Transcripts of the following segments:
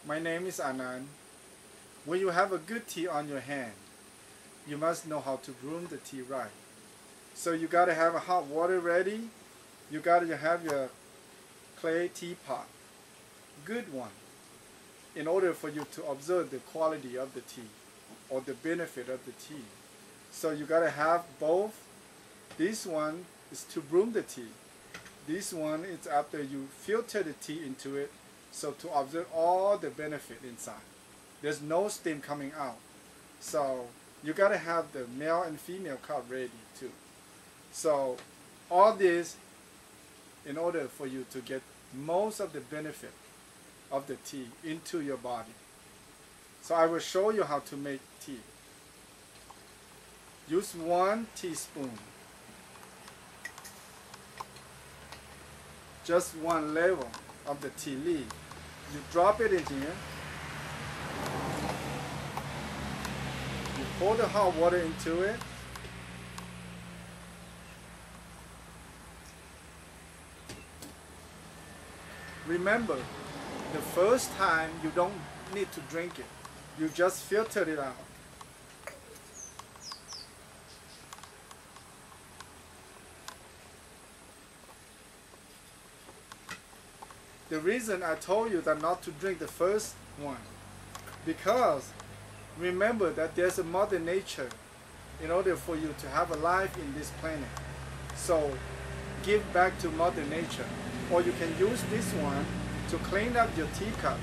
My name is Anand. When you have a good tea on your hand, you must know how to brew the tea right. So you gotta have a hot water ready. You gotta have your clay teapot, good one, in order for you to observe the quality of the tea or the benefit of the tea. So you gotta have both. This one is to brew the tea. This one is after you filter the tea into it, so to observe all the benefit inside. There's no steam coming out. So you gotta have the male and female cup ready too. So all this in order for you to get most of the benefit of the tea into your body. So I will show you how to make tea. Use 1 teaspoon. Just 1 level of the tea leaf. You drop it in here. You pour the hot water into it. Remember, the first time you don't need to drink it. You just filter it out. The reason I told you that not to drink the first one, because remember that there's a mother nature in order for you to have a life in this planet. So give back to mother nature. Or you can use this one to clean up your teacup.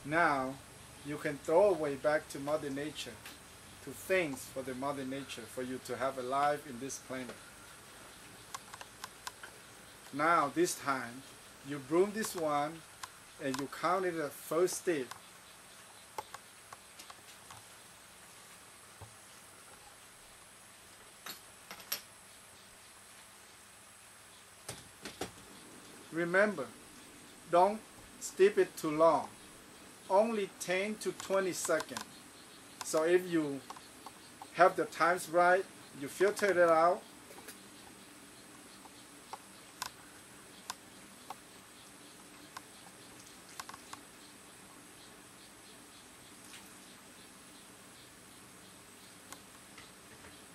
Now you can throw away back to mother nature, to things for the mother nature, for you to have a life in this planet. Now this time you broom this one and you count it the first step. Remember, don't steep it too long. Only 10 to 20 seconds. So if you have the times right, you filter it out.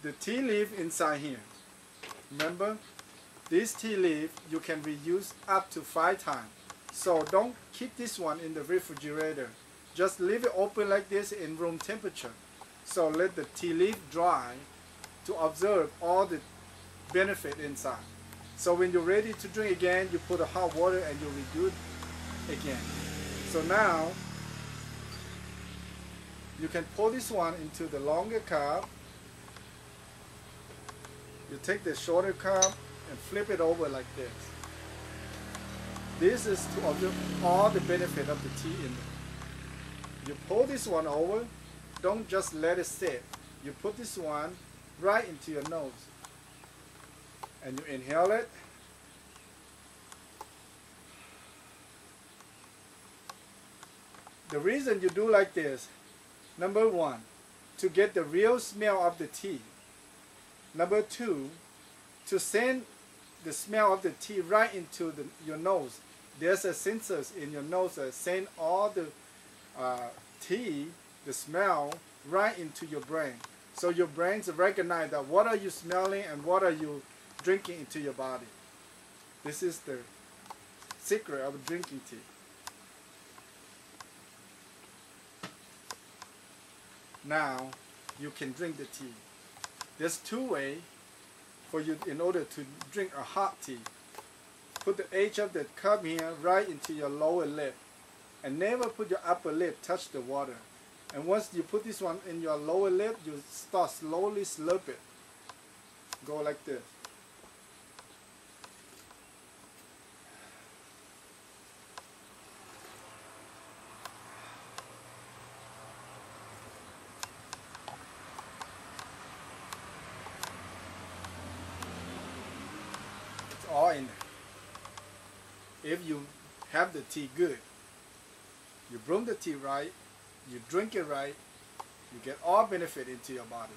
The tea leaf inside here. Remember, this tea leaf you can reuse up to 5 times. So don't keep this one in the refrigerator. Just leave it open like this in room temperature. So let the tea leaf dry to observe all the benefit inside. So when you're ready to drink again, you put the hot water and you redo it again. So now you can pour this one into the longer cup. You take the shorter cup and flip it over like this. This is to observe all the benefit of the tea in it. You pour this one over, don't just let it sit. You put this one right into your nose. And you inhale it. The reason you do like this, number 1, to get the real smell of the tea. Number 2, to send the smell of the tea right into your nose. There's a sensor in your nose that send all the tea, the smell, right into your brain. So your brains recognize that what are you smelling and what are you drinking into your body. This is the secret of drinking tea. Now you can drink the tea. There's 2 ways for you in order to drink a hot tea. Put the edge of the cup here right into your lower lip and never put your upper lip touch the water. And once you put this one in your lower lip, you start slowly slurp it. Go like this. All in there. If you have the tea good, you brew the tea right, you drink it right, You get all benefit into your body.